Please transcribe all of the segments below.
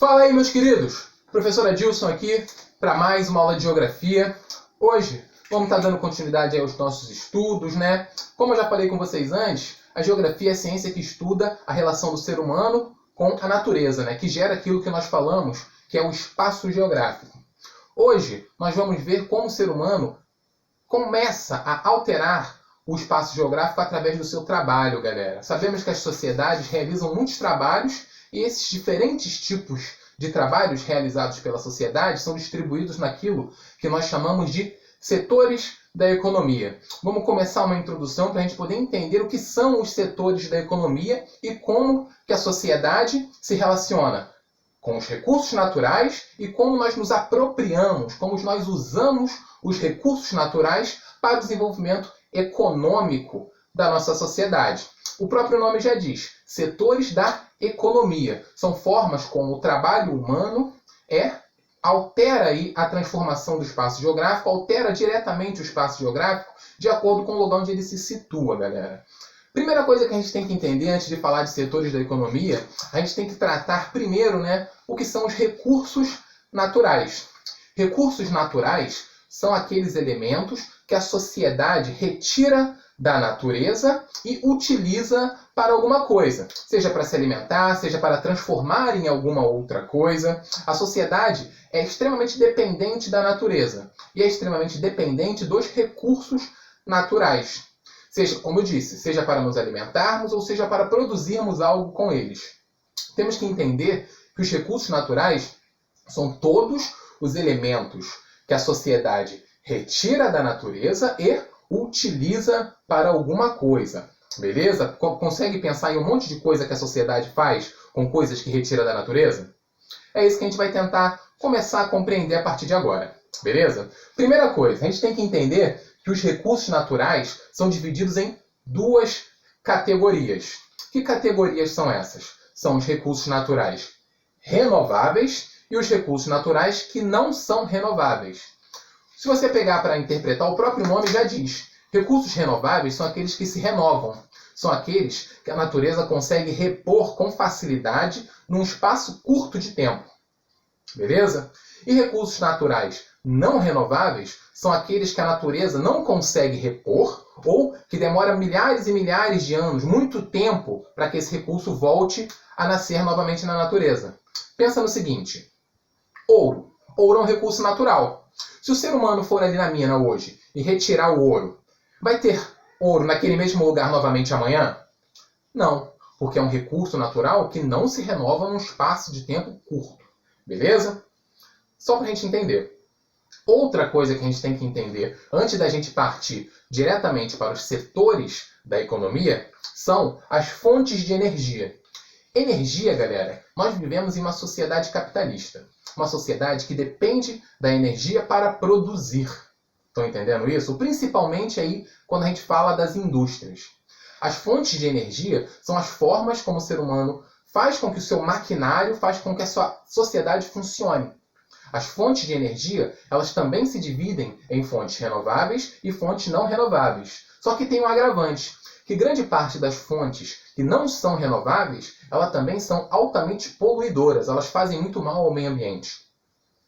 Fala aí, meus queridos! Professor Adilson aqui para mais uma aula de Geografia. Hoje vamos estar dando continuidade aos nossos estudos, né? Como eu já falei com vocês antes, a Geografia é a ciência que estuda a relação do ser humano com a natureza, né? Que gera aquilo que nós falamos, que é o espaço geográfico. Hoje nós vamos ver como o ser humano começa a alterar o espaço geográfico através do seu trabalho, galera. Sabemos que as sociedades realizam muitos trabalhos e esses diferentes tipos de trabalhos realizados pela sociedade são distribuídos naquilo que nós chamamos de setores da economia. Vamos começar uma introdução para a gente poder entender o que são os setores da economia e como que a sociedade se relaciona com os recursos naturais e como nós nos apropriamos, como nós usamos os recursos naturais para o desenvolvimento econômico da nossa sociedade. O próprio nome já diz, setores da economia. São formas como o trabalho humano altera aí a transformação do espaço geográfico, altera diretamente o espaço geográfico de acordo com o lugar onde ele se situa, galera. Primeira coisa que a gente tem que entender antes de falar de setores da economia, a gente tem que tratar primeiro, o que são os recursos naturais. Recursos naturais são aqueles elementos que a sociedade retira da natureza e utiliza para alguma coisa. Seja para se alimentar, seja para transformar em alguma outra coisa. A sociedade é extremamente dependente da natureza e é extremamente dependente dos recursos naturais. Seja, como eu disse, seja para nos alimentarmos ou seja para produzirmos algo com eles. Temos que entender que os recursos naturais são todos os elementos que a sociedade retira da natureza e utiliza para alguma coisa. Beleza? Consegue pensar em um monte de coisa que a sociedade faz com coisas que retira da natureza? É isso que a gente vai tentar começar a compreender a partir de agora. Beleza? Primeira coisa, a gente tem que entender que os recursos naturais são divididos em duas categorias. Que categorias são essas? São os recursos naturais renováveis e os recursos naturais que não são renováveis. Se você pegar para interpretar, o próprio nome já diz. Recursos renováveis são aqueles que se renovam. São aqueles que a natureza consegue repor com facilidade num espaço curto de tempo. Beleza? E recursos naturais não renováveis são aqueles que a natureza não consegue repor ou que demora milhares e milhares de anos, muito tempo, para que esse recurso volte a nascer novamente na natureza. Pensa no seguinte. Ouro. Ouro é um recurso natural. Se o ser humano for ali na mina hoje e retirar o ouro, vai ter ouro naquele mesmo lugar novamente amanhã? Não, porque é um recurso natural que não se renova num espaço de tempo curto. Beleza? Só para a gente entender. Outra coisa que a gente tem que entender antes da gente partir diretamente para os setores da economia são as fontes de energia. Energia, galera, nós vivemos em uma sociedade capitalista. Uma sociedade que depende da energia para produzir. Estão entendendo isso? Principalmente aí quando a gente fala das indústrias. As fontes de energia são as formas como o ser humano faz com que o seu maquinário, faz com que a sua sociedade funcione. As fontes de energia, elas também se dividem em fontes renováveis e fontes não renováveis. Só que tem um agravante, que grande parte das fontes que não são renováveis, elas também são altamente poluidoras, elas fazem muito mal ao meio ambiente.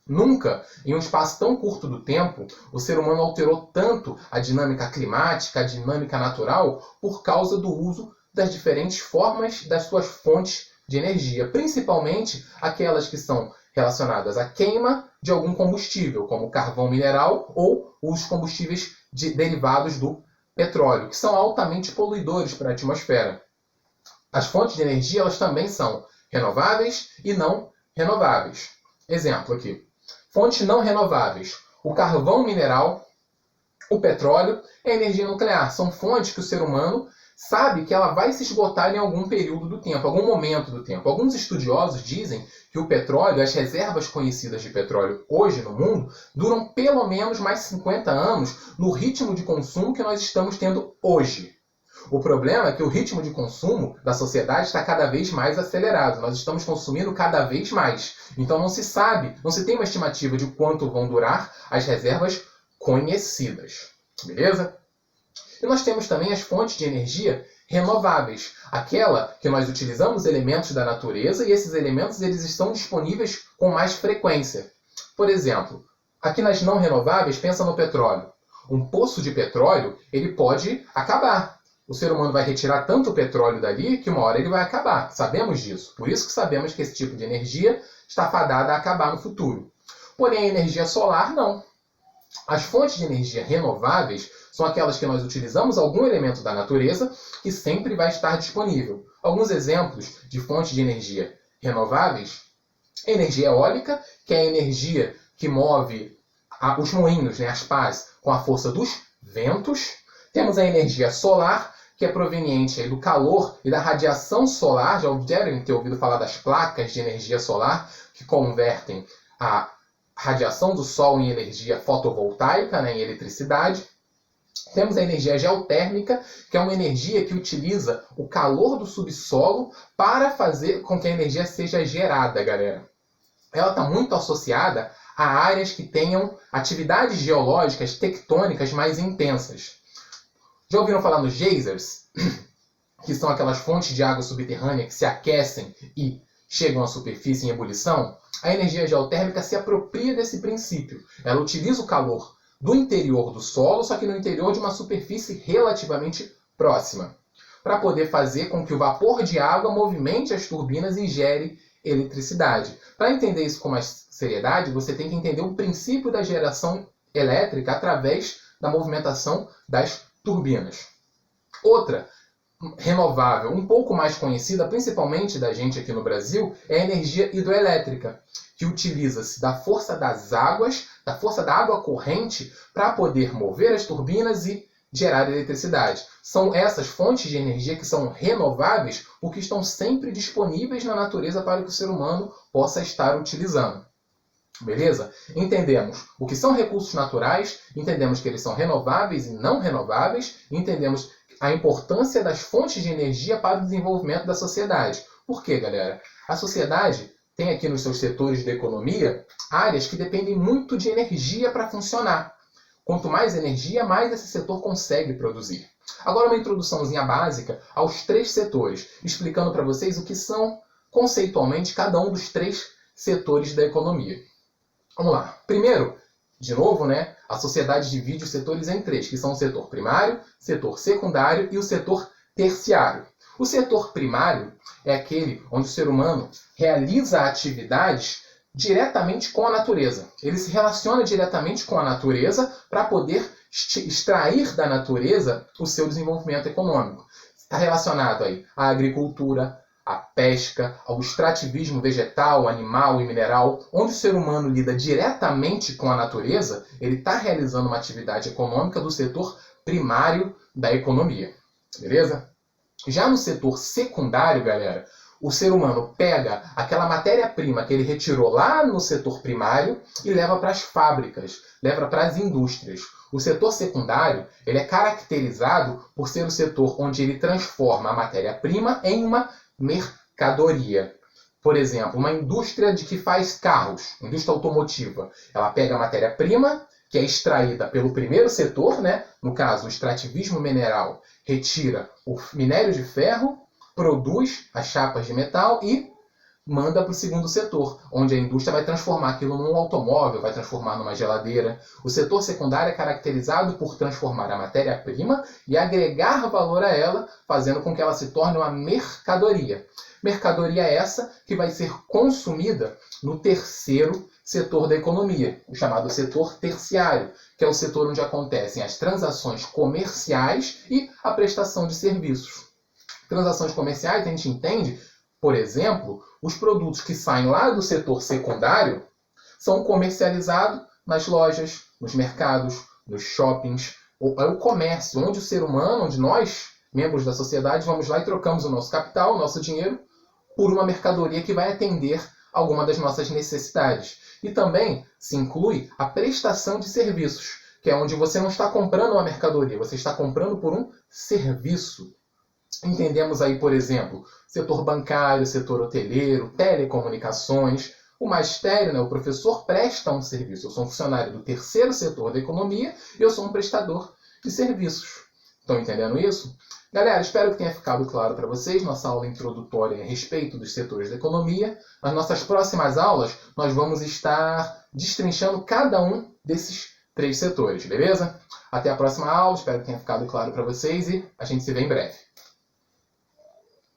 Nunca, em um espaço tão curto do tempo, o ser humano alterou tanto a dinâmica climática, a dinâmica natural, por causa do uso das diferentes formas das suas fontes de energia, principalmente aquelas que são relacionadas à queima de algum combustível, como carvão mineral ou os combustíveis derivados do petróleo, que são altamente poluidores para a atmosfera. As fontes de energia elas também são renováveis e não renováveis. Exemplo aqui. Fontes não renováveis. O carvão mineral, o petróleo e a energia nuclear. São fontes que o ser humano sabe que ela vai se esgotar em algum período do tempo, algum momento do tempo. Alguns estudiosos dizem que o petróleo, as reservas conhecidas de petróleo hoje no mundo, duram pelo menos mais 50 anos no ritmo de consumo que nós estamos tendo hoje. O problema é que o ritmo de consumo da sociedade está cada vez mais acelerado. Nós estamos consumindo cada vez mais. Então não se sabe, não se tem uma estimativa de quanto vão durar as reservas conhecidas. Beleza? E nós temos também as fontes de energia renováveis, aquela que nós utilizamos elementos da natureza e esses elementos eles estão disponíveis com mais frequência. Por exemplo, aqui nas não renováveis, pensa no petróleo. Um poço de petróleo ele pode acabar. O ser humano vai retirar tanto petróleo dali que uma hora ele vai acabar. Sabemos disso. Por isso que sabemos que esse tipo de energia está fadada a acabar no futuro. Porém, a energia solar, não. As fontes de energia renováveis são aquelas que nós utilizamos algum elemento da natureza que sempre vai estar disponível. Alguns exemplos de fontes de energia renováveis: energia eólica, que é a energia que move os moinhos, as pás, com a força dos ventos. Temos a energia solar, que é proveniente do calor e da radiação solar. Já devem ter ouvido falar das placas de energia solar, que convertem a radiação do Sol em energia fotovoltaica, em eletricidade. Temos a energia geotérmica, que é uma energia que utiliza o calor do subsolo para fazer com que a energia seja gerada, galera. Ela está muito associada a áreas que tenham atividades geológicas tectônicas mais intensas. Já ouviram falar nos geysers? Que são aquelas fontes de água subterrânea que se aquecem e chegam à superfície em ebulição? A energia geotérmica se apropria desse princípio. Ela utiliza o calor do interior do solo, só que no interior de uma superfície relativamente próxima, para poder fazer com que o vapor de água movimente as turbinas e gere eletricidade. Para entender isso com mais seriedade, você tem que entender o princípio da geração elétrica através da movimentação das turbinas. Outra renovável, um pouco mais conhecida, principalmente da gente aqui no Brasil, é a energia hidroelétrica, que utiliza-se da força das águas, da força da água corrente, para poder mover as turbinas e gerar eletricidade. São essas fontes de energia que são renováveis porque estão sempre disponíveis na natureza para que o ser humano possa estar utilizando. Beleza? Entendemos o que são recursos naturais, entendemos que eles são renováveis e não renováveis, entendemos a importância das fontes de energia para o desenvolvimento da sociedade. Por quê, galera? A sociedade tem aqui nos seus setores da economia áreas que dependem muito de energia para funcionar. Quanto mais energia, mais esse setor consegue produzir. Agora uma introduçãozinha básica aos três setores, explicando para vocês o que são conceitualmente cada um dos três setores da economia. Vamos lá. Primeiro, de novo, a sociedade divide os setores em três, que são o setor primário, setor secundário e o setor terciário. O setor primário é aquele onde o ser humano realiza atividades diretamente com a natureza. Ele se relaciona diretamente com a natureza para poder extrair da natureza o seu desenvolvimento econômico. Está relacionado aí à agricultura, à pesca, ao extrativismo vegetal, animal e mineral, onde o ser humano lida diretamente com a natureza, ele está realizando uma atividade econômica do setor primário da economia. Beleza? Já no setor secundário, galera, o ser humano pega aquela matéria-prima que ele retirou lá no setor primário e leva para as fábricas, leva para as indústrias. O setor secundário ele é caracterizado por ser o setor onde ele transforma a matéria-prima em uma mercadoria. Por exemplo, uma indústria que faz carros, indústria automotiva, ela pega a matéria-prima, que é extraída pelo primeiro setor, no caso o extrativismo mineral, retira o minério de ferro, produz as chapas de metal e manda para o segundo setor, onde a indústria vai transformar aquilo num automóvel, vai transformar numa geladeira. O setor secundário é caracterizado por transformar a matéria-prima e agregar valor a ela, fazendo com que ela se torne uma mercadoria. Mercadoria essa que vai ser consumida no terceiro setor da economia, o chamado setor terciário, que é o setor onde acontecem as transações comerciais e a prestação de serviços. Transações comerciais, a gente entende, por exemplo, os produtos que saem lá do setor secundário são comercializados nas lojas, nos mercados, nos shoppings. É o comércio, onde o ser humano, onde nós, membros da sociedade, vamos lá e trocamos o nosso capital, o nosso dinheiro, por uma mercadoria que vai atender alguma das nossas necessidades. E também se inclui a prestação de serviços, que é onde você não está comprando uma mercadoria, você está comprando por um serviço. Entendemos aí, por exemplo, setor bancário, setor hoteleiro, telecomunicações. O magistério, o professor presta um serviço. Eu sou um funcionário do terceiro setor da economia e eu sou um prestador de serviços. Estão entendendo isso? Galera, espero que tenha ficado claro para vocês nossa aula introdutória a respeito dos setores da economia. Nas nossas próximas aulas, nós vamos estar destrinchando cada um desses 3 setores, beleza? Até a próxima aula, espero que tenha ficado claro para vocês e a gente se vê em breve.